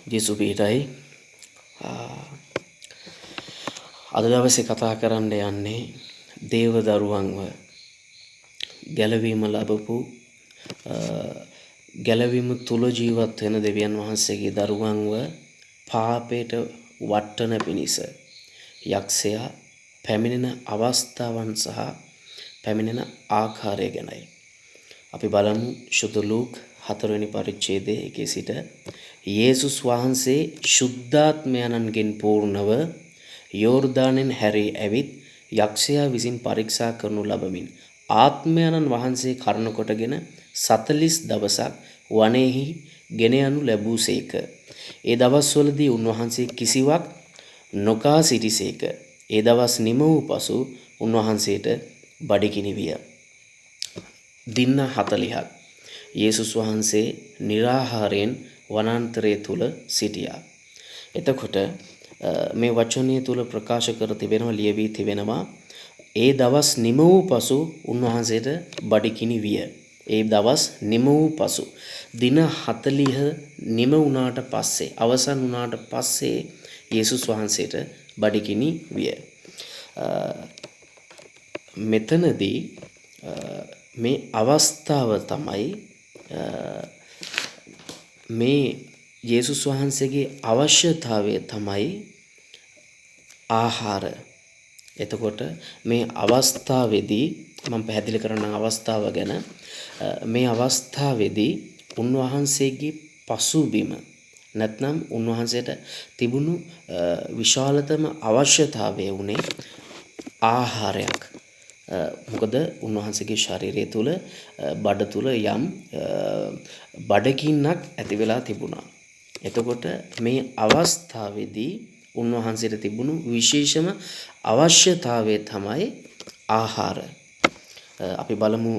ජේසු පීඨයි අද දවසේ කතා කරන්න යන්නේ දේව දරුවන්ව ගැලවීම ලැබපු ගැලවීම තුල ජීවත් වෙන දෙවියන් වහන්සේගේ දරුවන්ව පාපයට වට්ටන පිණිස යක්ෂයා පැමිණෙන අවස්ථාවන් සහ පැමිණෙන ආකාරය ගැනයි. අපි බලමු ශුද්ධ ලූක් 4 වෙනි පරිච්ඡේදයේ 1 සිට යේසුස් වහන්සේ ශුද්ධාත්මයන්ගෙන් පූර්ණව යෝර්දානෙන් හැරී ඇවිත් යක්ෂයා විසින් පරීක්ෂා කරනු ලබමින් ආත්මයන්න් වහන්සේ කරුණ කොටගෙන 40 දවසක් වනයේහි ගෙන යනු ලැබූසේක. ඒ දවස්වලදී උන්වහන්සේ කිසිවක් නොකා සිටිසේක. ඒ දවස් නිම වූ පසු උන්වහන්සේට බඩගිනි විය. දින 40ක් යේසුස් වහන්සේ निराहारයෙන් වනාන්තරයේ තුල සිටියා. එතකොට මේ වචනය තුල ප්‍රකාශ කර තිබෙනවා ලියවී තිබෙනවා ඒ දවස් නිම වූ පසු උන්වහන්සේට බඩගිනි විය. ඒ දවස් නිම වූ පසු දින 40 නිම වුණාට පස්සේ අවසන් වුණාට පස්සේ යේසුස් වහන්සේට බඩගිනි විය. මෙතනදී මේ අවස්ථාව තමයි මේ යේසුස් වහන්සේගේ අවශ්‍යතාවය තමයි ආහාර. එතකොට මේ අවස්ථාවේදී මම පැහැදිලි කරන අවස්ථාව ගැන මේ අවස්ථාවේදී උන්වහන්සේගේ පසුබිම නැත්නම් උන්වහන්සේට තිබුණු විශාලතම අවශ්‍යතාවය උනේ ආහාරයක්. මොකද උන්වහන්සේගේ ශරීරය තුල බඩ තුල යම් බඩගින්නක් ඇති වෙලා තිබුණා. එතකොට මේ අවස්ථාවේදී උන්වහන්සේට තිබුණු විශේෂම අවශ්‍යතාවය තමයි ආහාර. අපි බලමු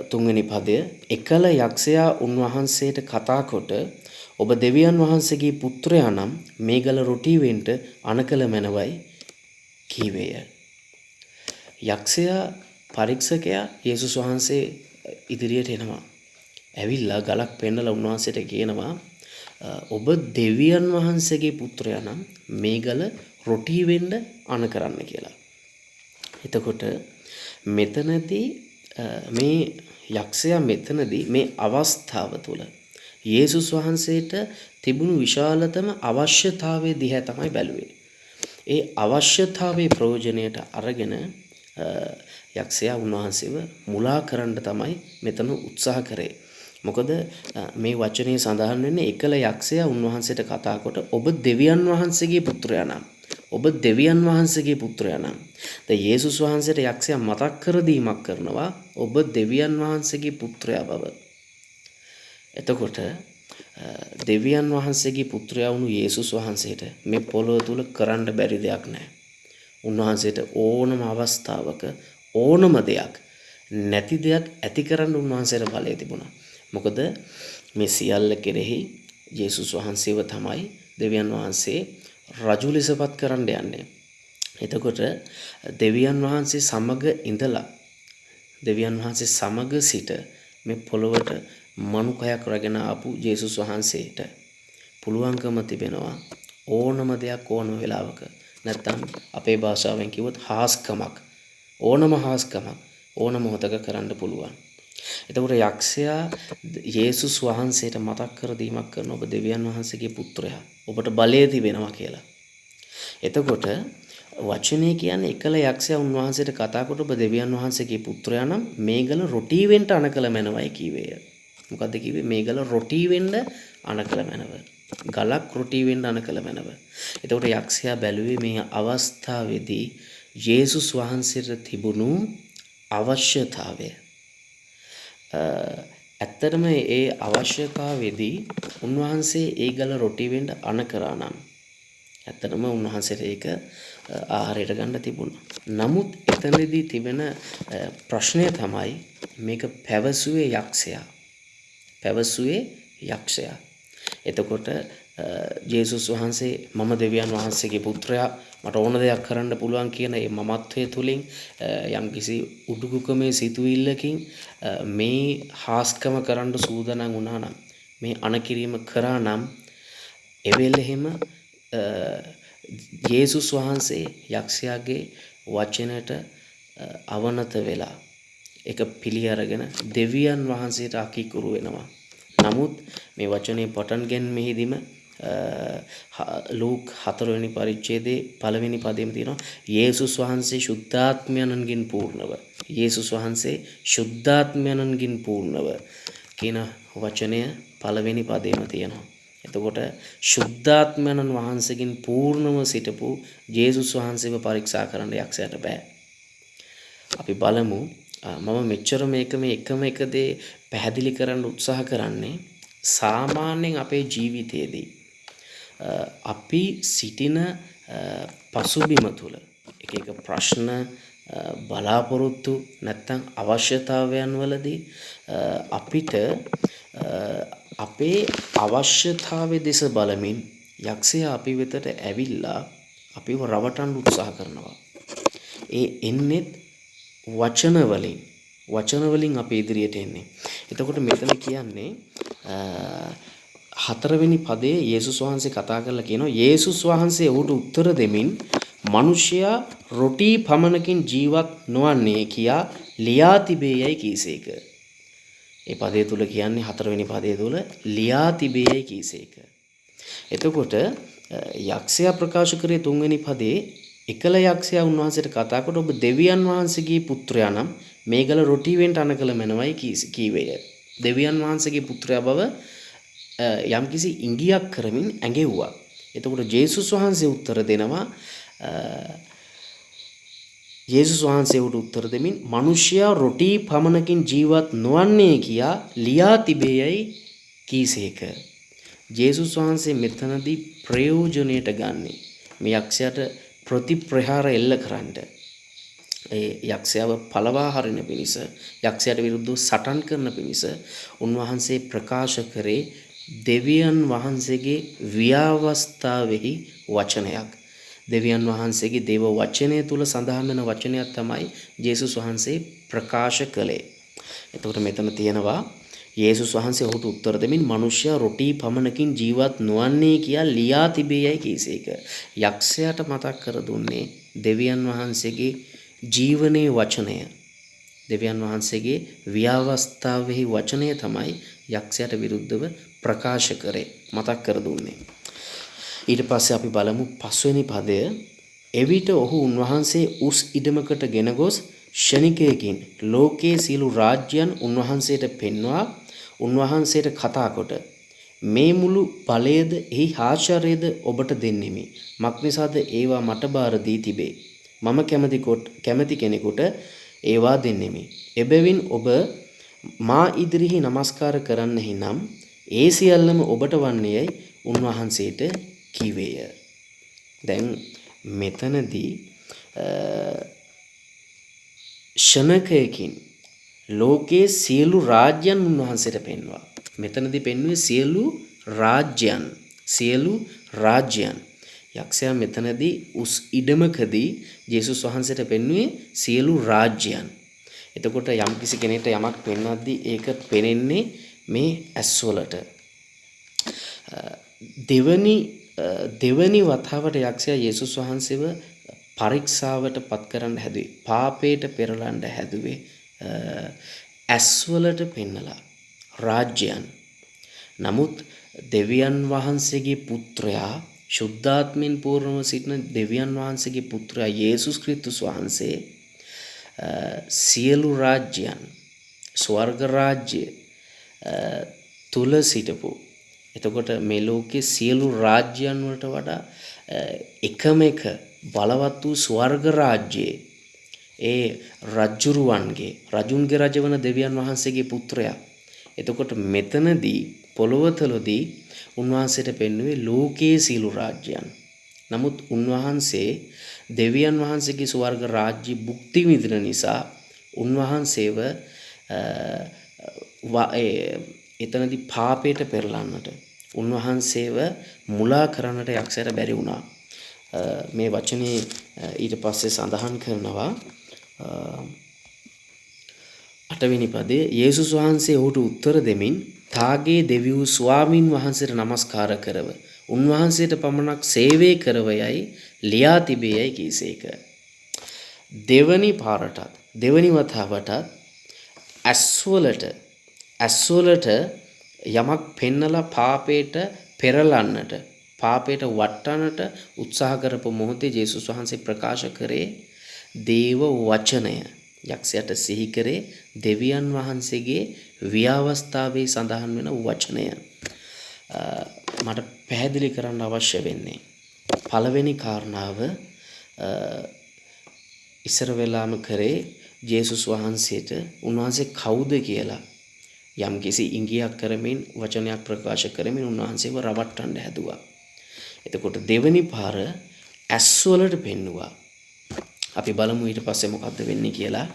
තුන්වෙනි පදය. එකල යක්ෂයා උන්වහන්සේට කතා කොට ඔබ දෙවියන් වහන්සේගේ පුත්‍රයා නම් මේ ගල රොටි වෙන්න අනකල මැනවයි කීවේය. යක්ෂයා පරීක්ෂකයා යේසුස් වහන්සේ ඉදිරියට එනවා. ඇවිල්ලා ගලක් පෙන්නලා උන්වහන්සේට කියනවා ඔබ දෙවියන් වහන්සේගේ පුත්‍රයා නම් මේ ගල රොටි වෙන්න අණ කරන්න කියලා. එතකොට මෙතනදී මේ යක්ෂයා මෙතනදී මේ අවස්ථාව තුළ යේසුස් වහන්සේට තිබුණු විශාලතම අවශ්‍යතාවය දිහා තමයි බැලුවේ. ඒ අවශ්‍යතාවයේ ප්‍රයෝජනයට අරගෙන යක්ෂයා උන්වහන්සේව මුලා කරන්න තමයි මෙතන උත්සාහ කරේ. මොකද මේ වචනේ සඳහන් වෙන්නේ එකල යක්ෂයා උන්වහන්සේට කතා කොට ඔබ දෙවියන් වහන්සේගේ පුත්‍රයා නම් ඔබ දෙවියන් වහන්සේගේ පුත්‍රයා නම් ද යේසුස් වහන්සේට යක්ෂයා මතක් කර දීමක් කරනවා ඔබ දෙවියන් වහන්සේගේ පුත්‍රයා බව. එතකොට දෙවියන් වහන්සේගේ පුත්‍රයා වුණු යේසුස් වහන්සේට මේ පොළොව තුල කරන්න බැරි දෙයක් නැහැ. උන්වහන්සේට ඕනම අවස්ථාවක ඕනම දෙයක් නැති දෙයක් ඇති කරන්න උන්වහන්සේට බලය තිබුණා. මොකද මේ සියල්ල කෙරෙහි යේසුස් වහන්සේව තමයි දෙවියන් වහන්සේ රජු ලෙසපත් කරන්න යන්නේ. එතකොට දෙවියන් වහන්සේ සමග ඉඳලා දෙවියන් වහන්සේ සමග සිට මේ පොළොවට මනුකයක් රැගෙන ආපු යේසුස් වහන්සේට පුළුවන්කම තිබෙනවා ඕනම දෙයක් ඕනම වෙලාවක නැත්නම් අපේ භාෂාවෙන් කිව්වොත් හාස්කමක් ඕනම හාස්කමක් ඕන මොහොතක කරන්න පුළුවන්. එතකොට යක්ෂයා යේසුස් වහන්සේට මතක් කර දීමක් කරන ඔබ දෙවියන් වහන්සේගේ පුත්‍රයා ඔබට බලය තිබෙනවා කියලා. එතකොට වචනේ කියන්නේ එකල යක්ෂයා උන්වහන්සේට කතා කොට ඔබ දෙවියන් වහන්සේගේ පුත්‍රයා නම් මේ ගල රොටි වෙන්න අනකල මැනවයි කීවේය. මොකද්ද කිව්වේ? මේ ගල රොටි වෙන්න අනකල මැනව. ගලක් රොටි වෙන්න අනකල මැනව. එතකොට යක්ෂයා බැලුවේ මේ අවස්ථාවේදී යේසුස් වහන්සේට තිබුණු අවශ්‍යතාවය. ඇත්තටම ඒ අවශ්‍යතාවයේදී උන්වහන්සේ ඒ ගල රොටි වෙන්න අණ කරා නම් ඇත්තටම උන්වහන්සේට ඒක ආහාරයට ගන්න තිබුණා. නමුත් එතනදී තිබෙන ප්‍රශ්නය තමයි මේක පැවසුවේ යක්ෂයා. පැවසුවේ යක්ෂයා. එතකොට යේසුස් වහන්සේ මම දෙවියන් වහන්සේගේ පුත්‍රයා මට ඕන දෙයක් කරන්න පුළුවන් කියන මේ මමත්වයේ තුලින් යම්කිසි උඩුකුකමේ සිතුවිල්ලකින් මේ හාස්කම කරන්න සූදානම් වුණා නම් මේ අණකිරීම කරා නම් එවෙලෙහිම යේසුස් වහන්සේ යක්ෂයාගේ වචනයට අවනත වෙලා ඒක පිළි අරගෙන දෙවියන් වහන්සේට අකීකරු වෙනවා. නමුත් මේ වචනේ පටන් ගැනීමෙහිදීම ලූක් 4 වෙනි පරිච්ඡේදයේ පළවෙනි පදයේම තියෙනවා යේසුස් වහන්සේ ශුද්ධාත්මයන්ගෙන් පූර්ණව. යේසුස් වහන්සේ ශුද්ධාත්මයන්ගෙන් පූර්ණව කියන වචනය පළවෙනි පදයේම තියෙනවා. එතකොට ශුද්ධාත්මයන් වහන්සේගෙන් පූර්ණව සිටපු යේසුස් වහන්සේව පරීක්ෂා කරන්න යක්ෂයාට බෑ. අපි බලමු. මම මෙච්චර මේක මේ එකම එක දේ පැහැදිලි කරන්න උත්සාහ කරන්නේ සාමාන්‍යයෙන් අපේ ජීවිතයේදී අපි සිටින පසුබිම තුළ එක එක ප්‍රශ්න බලාපොරොත්තු නැත්නම් අවශ්‍යතාවයන් වලදී අපිට අපේ අවශ්‍යතාවය දෙස බලමින් යක්ෂයා අපි වෙතට ඇවිල්ලා අපිව රවටන්න උත්සාහ කරනවා. ඒ එන්නේ වචන වලින් අපි ඉදිරියට එන්නේ. එතකොට මෙතන කියන්නේ හතරවෙනි පදයේ යේසුස් වහන්සේ කතා කරලා කියනවා යේසුස් වහන්සේ ඔහුට උත්තර දෙමින් මිනිසයා රොටි පමණකින් ජීවත් නොවන්නේ කියා ලියා තිබේයයි කීසේක. ඒ පදයේ තුල කියන්නේ හතරවෙනි පදයේ තුල ලියා තිබේයයි කීසේක. එතකොට යක්ෂයා ප්‍රකාශ කරේ තුන්වෙනි පදයේ එකල යක්ෂයා උන්වහන්සේට කතා කොට ඔබ දෙවියන් වහන්සේගේ පුත්‍රයා නම් මේගල රොටි වෙන්න අනකල මැනවයි කීවේය. දෙවියන් වහන්සේගේ පුත්‍රයා බව යම්කිසි ඉඟියක් කරමින් ඇඟෙව්වා. එතකොට යේසුස් වහන්සේ උත්තර දෙනවා යේසුස් වහන්සේ උට උත්තර දෙමින් මිනිසයා රොටි පමණකින් ජීවත් නොවන්නේ කියා ලියා තිබේයයි කීසේක. යේසුස් වහන්සේ මෙතනදී ප්‍රයෝජනයට ගන්නේ මේ යක්ෂයාට ප්‍රතිප්‍රහාර එල්ල කරන්න. ඒ යක්ෂයාව පළවා හරින පිණිස යක්ෂයාට විරුද්ධව සටන් කරන පිණිස උන්වහන්සේ ප්‍රකාශ කරේ දෙවියන් වහන්සේගේ ව්‍යවස්ථාවෙහි වචනයක්. දෙවියන් වහන්සේගේ දේව වචනය තුල සඳහන් වෙන වචනයක් තමයි යේසුස් වහන්සේ ප්‍රකාශ කළේ. එතකොට මෙතන තියෙනවා යේසුස් වහන්සේ ඔහුට උත්තර දෙමින් මිනිසයා රොටි පමණකින් ජීවත් නොවන්නේ කියා ලියා තිබේයයි කීසේක. යක්ෂයාට මතක් කර දුන්නේ දෙවියන් වහන්සේගේ ජීවනයේ වචනය. දෙවියන් වහන්සේගේ ව්‍යවස්ථාවෙහි වචනය තමයි යක්ෂයාට විරුද්ධව ප්‍රකාශ කරේ මතක් කර දුන්නේ. ඊට පස්සේ අපි බලමු පස්වෙනි පදය. එවිට ඔහු උන්වහන්සේ උස් ඉඩමකට ගෙන ගොස් ෂණිකයකින් ලෝකයේ සියලු රාජ්‍යයන් උන්වහන්සේට පෙන්වා උන්වහන්සේට කතා කොට මේ මුළු බලයද එහි ආශ්චර්යද ඔබට දෙන්නෙමි. මක්නිසාද ඒවා මට බාර දී තිබේ. මම කැමති කෙනෙකුට ඒවා දෙන්නෙමි. එබැවින් ඔබ මා ඉදිරිහි නමස්කාර කරන්නෙහි නම් ඒ සියල්ලම ඔබට වන්නේයයි උන්වහන්සේට කිවේය. දැන් මෙතනදී ෂණකයකින් ලෝකයේ සියලු රාජ්‍යයන් උන්වහන්සේට පෙන්වා. මෙතනදී පෙන්වුවේ සියලු රාජ්‍යයන්. යක්ෂයා මෙතනදී උස් ඉඩමකදී යේසුස් වහන්සේට පෙන්වුවේ සියලු රාජ්‍යයන්. එතකොට යම්කිසි කෙනෙක්ට යමක් පෙන්වද්දී ඒක පෙනෙන්නේ මේ ඇස්වලට. දෙවනි වතාවට යක්ෂයා යේසුස් වහන්සේව පරීක්ෂාවට පත් කරන්න හැදුවේ. පාපයට පෙරලන්න හැදුවේ ඇස්වලට පෙන්නලා රාජ්‍යයන්. නමුත් දෙවියන් වහන්සේගේ පුත්‍රයා ශුද්ධාත්මෙන් පූර්ණව සිටින දෙවියන් වහන්සේගේ පුත්‍රයා යේසුස් ක්‍රිස්තුස් වහන්සේ සියලු රාජ්‍යයන් ස්වර්ග රාජ්‍ය තුල සිටපු. එතකොට මේ ලෝකයේ සියලු රාජ්‍යයන් වලට වඩා එකම එක බලවත් වූ ස්වර්ග රාජ්‍යයේ ඒ රජුන්ගේ රජවන දෙවියන් වහන්සේගේ පුත්‍රයා. එතකොට මෙතනදී පොළොවතලදී උන්වහන්සේට පෙන්වුවේ ලෝකයේ සියලු රාජ්‍යයන්. නමුත් උන්වහන්සේ දෙවියන් වහන්සේගේ ස්වර්ග රාජ්‍ය භුක්ති විඳින නිසා උන්වහන්සේව එතනදී පාපයට පෙරලන්නට උන්වහන්සේව මුලා කරන්නට යක්ෂයාට බැරි වුණා. මේ වචනේ ඊට පස්සේ සඳහන් කරනවා 8 වෙනි පදයේ යේසුස් වහන්සේ ඔහුට උත්තර දෙමින් තාගේ දෙවියෝ ස්වාමින් වහන්සේට නමස්කාර කරව උන්වහන්සේට පමණක් සේවය කරවයයි ලියා තිබේයයි කීසේක. දෙවනි පාරටත් දෙවනි වතාවටත් ඇස්වලට යමක් පෙන්නලා පාපයට පෙරලන්නට පාපයට වටන්නට උත්සාහ කරපු මොහොතේ යේසුස් වහන්සේ ප්‍රකාශ කරේ දේව වචනය. යක්ෂයාට සිහි කරේ දෙවියන් වහන්සේගේ ව්‍යවස්ථාවේ සඳහන් වෙන වචනය. මට පැහැදිලි කරන්න අවශ්‍ය වෙන්නේ පළවෙනි කාරණාව ඉස්සර වෙලාම කරේ යේසුස් වහන්සේට උන්වහන්සේ කවුද කියලා යම්කිසි ඉඟියක් කරමින් වචනයක් ප්‍රකාශ කරමින් උන්වහන්සේව රවට්ටන්න හැදුවා. එතකොට දෙවනි පාර ඇස්වලට පෙන්නුවා. අපි බලමු ඊට පස්සේ මොකද්ද වෙන්නේ කියලා.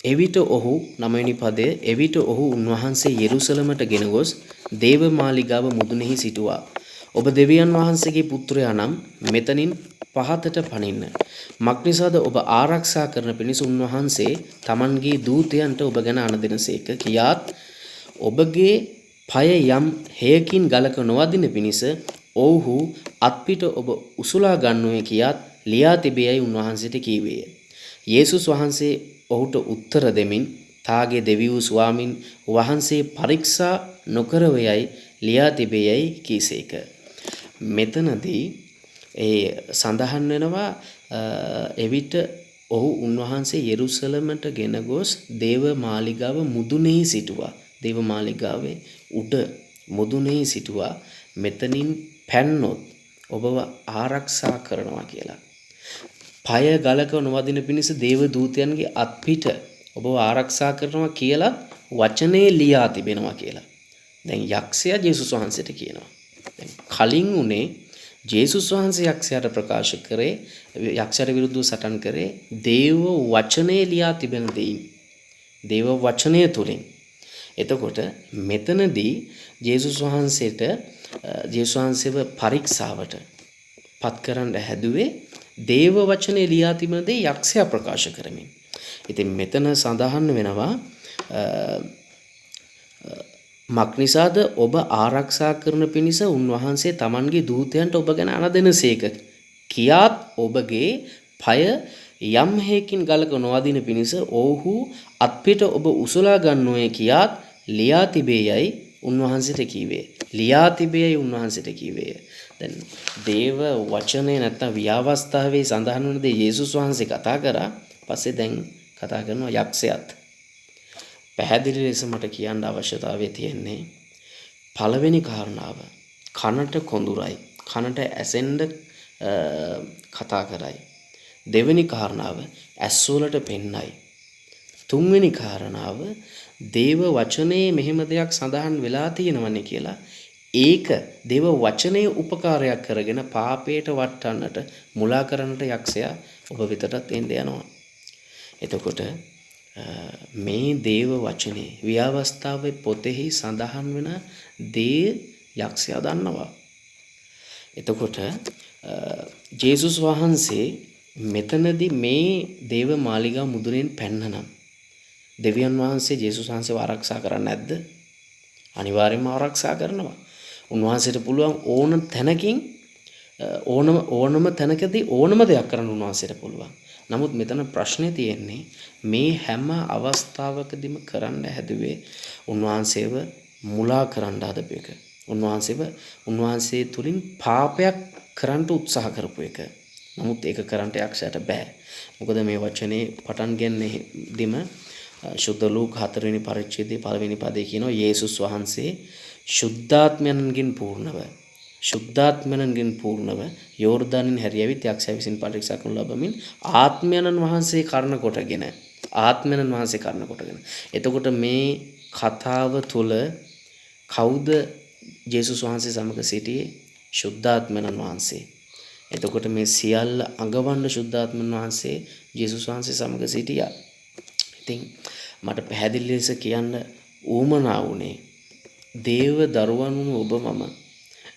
එවිට ඔහු 9 වෙනි පදයේ එවිට ඔහු උන්වහන්සේ යෙරුසලමට ගෙන ගොස් දේව මාලිගාව මුදුනේහි සිටුවා. ඔබ දෙවියන් වහන්සේගේ පුත්‍රයා නම් මෙතනින් පහතට පනින්න. මක්නිසාද ඔබ ආරක්ෂා කරන පිණිස උන්වහන්සේ තමන්ගේ දූතයන්ට ඔබ ගැන අනදෙනසේක කියාත් ඔබගේ පය යම් හේයකින් ගලක නොවදින පිණිස ඔව්හු අත්පිට ඔබ උසුලා ගන්නුවේ කියාත් ලියා තිබේයයි උන්වහන්සේට කීවේය. යේසුස් වහන්සේ ඔහුට උත්තර දෙමින් තාගේ දෙවියෝ ස්වාමින් වහන්සේ පරීක්ෂා නොකරවයයි ලියා තිබේයයි කීසේක. මෙතනදී ඒ සඳහන් වෙනවා එවිට ඔහු උන්වහන්සේ යෙරුසලමට ගෙන ගොස් දේව මාලිගාව මුදුනේහි සිටුවා. දේව මාලිගාවේ උඩ මුදුනේහි සිටුවා. මෙතනින් පැන්නොත් ඔබව ආරක්ෂා කරනවා කියලා. පය ගලක නොවදින පිණිස දේව දූතයන්ගේ අත්පිට ඔබව ආරක්ෂා කරනවා කියලා වචනේ ලියා තිබෙනවා කියලා. දැන් යක්ෂයා යේසුස් වහන්සේට කියනවා. දැන් කලින් උනේ යේසුස් වහන්සේ යක්ෂයාට ප්‍රකාශ කරේ යක්ෂයාට විරුද්ධව සටන් කරේ දේව වචනේ ලියා තිබෙන දෙයින්. දේව වචනය තුලින්. එතකොට මෙතනදී යේසුස් වහන්සේව පරීක්ෂාවට පත් කරන්න හැදුවේ දේව වචනේ ලියා තිබෙන දේ යක්ෂයා ප්‍රකාශ කරමින්. ඉතින් මෙතන සඳහන් වෙනවා මක්නිසාද ඔබ ආරක්ෂා කරන පිණිස උන්වහන්සේ තමන්ගේ දූතයන්ට ඔබ ගැන අනදෙනසේක කියාත් ඔබගේ පය යම් හේකින් ගලක නොවදින පිණිස ඔව්හු අත්පිට ඔබ උසලා ගන්නෝය කියාත් ලියා තිබේයයි උන්වහන්සේට කීවේ. ලියා තිබේයයි උන්වහන්සේට කීවේය. දැන් දේව වචනේ නැත්නම් ව්‍යවස්ථාවේ සඳහන් වන දේ යේසුස් වහන්සේ කතා කරා. පස්සේ දැන් කතා කරනවා යක්ෂයාත්. පැහැදිලි ලෙස මට කියන්න අවශ්‍යතාවය තියෙන්නේ පළවෙනි කාරණාව කනට කොඳුරයි. කනට ඇසෙන්න කතා කරයි. දෙවෙනි කාරණාව ඇස්වලට පෙන්නයි. තුන්වෙනි කාරණාව දේව වචනේ මෙහෙම දෙයක් සඳහන් වෙලා තියෙනවනේ කියලා ඒක දේව වචනේ උපකාරයක් කරගෙන පාපයට වටන්නට මුලා කරන්නට යක්ෂයා ඔබ වෙතටත් එන්න යනවා. එතකොට මේ දේව වචනේ ව්‍යවස්ථාවේ පොතෙහි සඳහන් වෙන දේ යක්ෂයා දන්නවා. එතකොට ජේසුස් වහන්සේ මෙතනදී මේ දේව මාලිගා මුදුනෙන් පැන්නනම් දෙවියන් වහන්සේ ජේසුස් වහන්සේව ආරක්ෂා කරන්නේ නැද්ද? අනිවාර්යයෙන්ම ආරක්ෂා කරනවා. උන්වහන්සේට පුළුවන් ඕනම තැනකදී ඕනම දෙයක් කරන්න උන්වහන්සේට පුළුවන්. නමුත් මෙතන ප්‍රශ්නේ තියෙන්නේ මේ හැම අවස්ථාවකදීම කරන්න හැදුවේ උන්වහන්සේව මුලා කරන්න හදපු එක. උන්වහන්සේ තුලින් පාපයක් කරන්න උත්සාහ කරපු එක. නමුත් ඒක කරන්න යක්ෂයාට බෑ. මොකද මේ වචනේ පටන් ගන්නෙදිම ශුද්ධ ලූක 4 වෙනි පරිච්ඡේදයේ 1 වෙනි පදේ කියනවා යේසුස් වහන්සේ ශුද්ධාත්මයන්ගෙන් පූර්ණව යෝර්දානින් හැරියවිත් යක්ෂයා විසින් පරීක්ෂා කරනු ලබමින් ආත්මයන්න් වහන්සේ කරන කොටගෙන එතකොට මේ කතාව තුළ කවුද ජේසුස් වහන්සේ සමග සිටියේ? ශුද්ධාත්මයන්න් වහන්සේ. එතකොට මේ සියල්ල අඟවන්න ශුද්ධාත්මයන් වහන්සේ ජේසුස් වහන්සේ සමග සිටියා. ඉතින් මට පැහැදිලි ලෙස කියන්න උවමනා වුණේ දේව දරුවන් ඔබ මම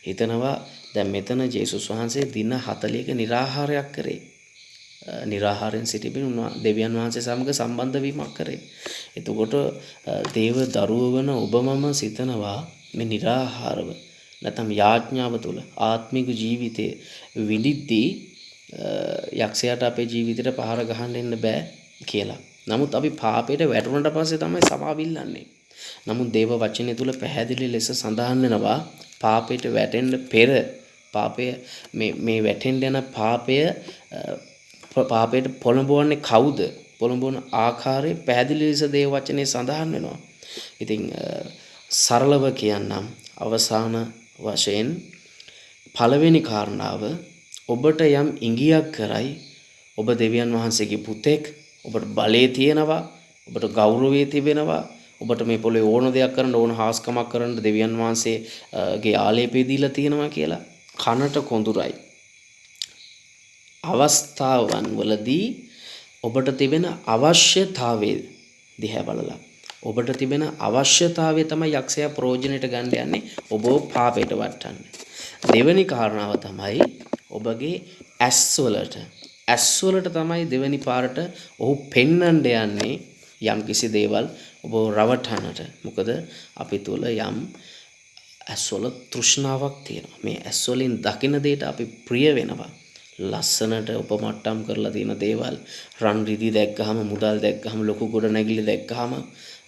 හිතනවා දැන් මෙතන ජේසුස් වහන්සේ දින 40ක निराහාරයක් කරේ. निराහාරයෙන් සිටින්න දෙවියන් වහන්සේ සමග සම්බන්ධ වීමක් කරේ. එතකොට දේව දරුව වන ඔබ මම සිතනවා මේ निराහාරව නැත්නම් යාඥාව තුළ ආත්මික ජීවිතයේ විඳිද්දී යක්ෂයාට අපේ ජීවිතේට පහර ගහන්න එන්න බෑ කියලා. නමුත් අපි පාපයට වැටුණට පස්සේ තමයි සමාවිල්ලන්නේ. නමුත් දේව වචනය තුල පැහැදිලි ලෙස සඳහන් වෙනවා පාපයට වැටෙන්න පෙර පාපය මේ වැටෙන්න යන පාපයට පොළඹවන්නේ කවුද? පොළඹවන ආකාරය පැහැදිලි ලෙස දේව වචනේ සඳහන් වෙනවා. ඉතින් සරලව කියන්නම් අවසාන වශයෙන් පළවෙනි කාරණාව ඔබට යම් ඉඟියක් කරයි ඔබ දෙවියන් වහන්සේගේ පුතෙක් ඔබට බලය තියෙනවා ඔබට ගෞරවය තිබෙනවා ඔබට මේ පොළේ ඕන දෙයක් කරන්න ඕන හාස්කමක් කරන්න දෙවියන් වහන්සේගේ ආලේපය දීලා තියෙනවා කියලා කනට කොඳුරයි අවස්ථාවන් වලදී ඔබට තිබෙන අවශ්‍යතාවය දිහා බලලා ඔබට තිබෙන අවශ්‍යතාවය තමයි යක්ෂයා ප්‍රයෝජනෙට ගන්න යන්නේ ඔබව පාපයට වටන්නේ. දෙවෙනි කාරණාව තමයි ඔබගේ ඇස් වලට තමයි දෙවෙනි පාරට ඔහු පෙන්වන්න යන්නේ යම් කිසි දේවල් ඔබ රවටන්නට. මොකද අපි තුල යම් ඇස්වල තෘෂ්ණාවක් තියෙනවා. මේ ඇස් වලින් දකින දෙයට අපි ප්‍රිය වෙනවා. ලස්සනට උපමට්ටම් කරලා තියෙන දේවල් රන් රිදි දැක්කහම මුදල් දැක්කහම ලොකු ගොඩ නැගිලි දැක්කහම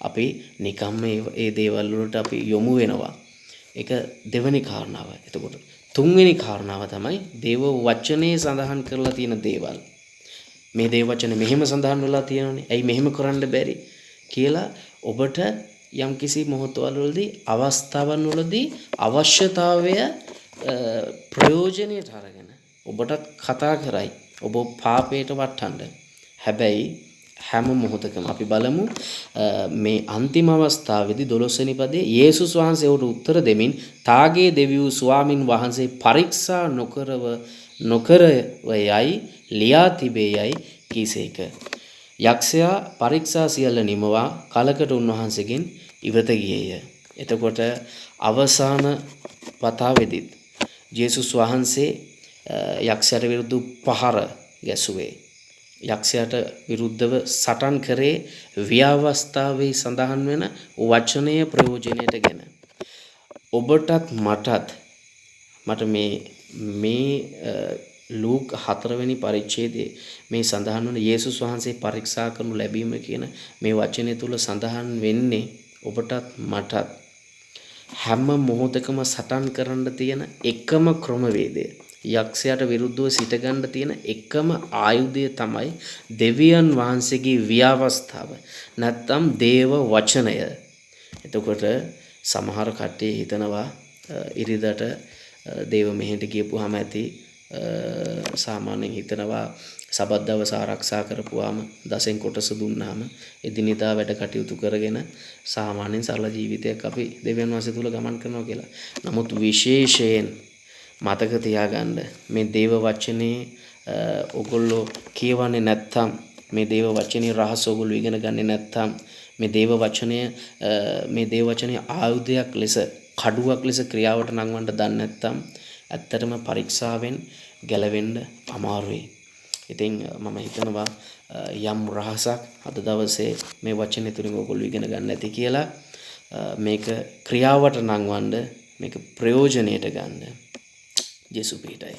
අපි නිකම්ම ඒ දේවල් වලට අපි යොමු වෙනවා. ඒක දෙවෙනි කාරණාව. එතකොට තුන්වෙනි කාරණාව තමයි දේව වචනේ සඳහන් කරලා තියෙන දේවල්. මේ දේව වචනේ මෙහෙම සඳහන් වෙලා තියෙනවානේ. ඇයි මෙහෙම කරන්න බැරි කියලා ඔබට යම්කිසි මොහොතවල වලදී අවස්ථාවන් වලදී අවශ්‍යතාවය ප්‍රයෝජනෙට අරගෙන ඔබටත් කතා කරයි. ඔබ පාපයට වටන්න. හැබැයි හැම මොහොතකම අපි බලමු මේ අන්තිම අවස්ථාවේදී 12 වෙනි පදයේ යේසුස් වහන්සේ උට උත්තර දෙමින් තාගේ දෙවියෝ ස්වාමින් වහන්සේ පරීක්ෂා නොකරවයයි ලියා තිබේයයි කීසේක. යක්ෂයා පරීක්ෂා සියල්ල නිමවා කලකට උන්වහන්සේගෙන් ඉවත ගියේය. එතකොට අවසාන වතාවේදී යේසුස් වහන්සේ යක්ෂයාට විරුද්ධ පහර ගැසුවේ. යක්ෂයාට විරුද්ධව සටන් කරේ ව්‍යවස්ථාවේ සඳහන් වෙන වචනය ප්‍රයෝජනයටගෙන. ඔබටත් මට මේ ලූක් 4 වෙනි පරිච්ඡේදයේ මේ සඳහන් වන යේසුස් වහන්සේ පරීක්ෂා කරනු ලැබීම කියන මේ වචනය තුල සඳහන් වෙන්නේ ඔබටත් මටත් හැම මොහොතකම සටන් කරන්න තියෙන එකම ක්‍රමවේදය යක්ෂයාට විරුද්ධව සිටගන්න තියෙන එකම ආයුධය තමයි දෙවියන් වහන්සේගේ ව්‍යවස්ථාව නැත්නම් දේව වචනය. එතකොට සමහර කට්ටිය හිතනවා ඉරිදට දේව මෙහෙට ගියපුවාම ඇති සාමාන්‍යයෙන් හිතනවා සබත් දවස ආරක්ෂා කරපුවාම දසෙන් කොටස දුන්නාම එදිනෙදා වැඩ කටයුතු කරගෙන සාමාන්‍යයෙන් සරල ජීවිතයක් අපි දෙවියන් වහන්සේ තුල ගමන් කරනවා කියලා. නමුත් විශේෂයෙන් මතක තියාගන්න මේ දේව වචනේ ඔගොල්ලෝ කියවන්නේ නැත්නම් මේ දේව වචනේ රහස ඔගොල්ලෝ ඉගෙන ගන්නේ නැත්නම් මේ දේව වචනේ ආයුධයක් ලෙස කඩුවක් ලෙස ක්‍රියාවට නංවන්න දන්නේ නැත්නම් ඇත්තටම පරීක්ෂාවෙන් ගැලවෙන්න අමාරුයි. ඉතින් මම හිතනවා යම් රහසක් අද දවසේ මේ වචනේ තුලින් ඔයගොල්ලෝ ඉගෙන ගන්න ඇති කියලා මේක ක්‍රියාවට නංවන්න මේක ප්‍රයෝජනෙට ගන්න. ජේසු පිටයි.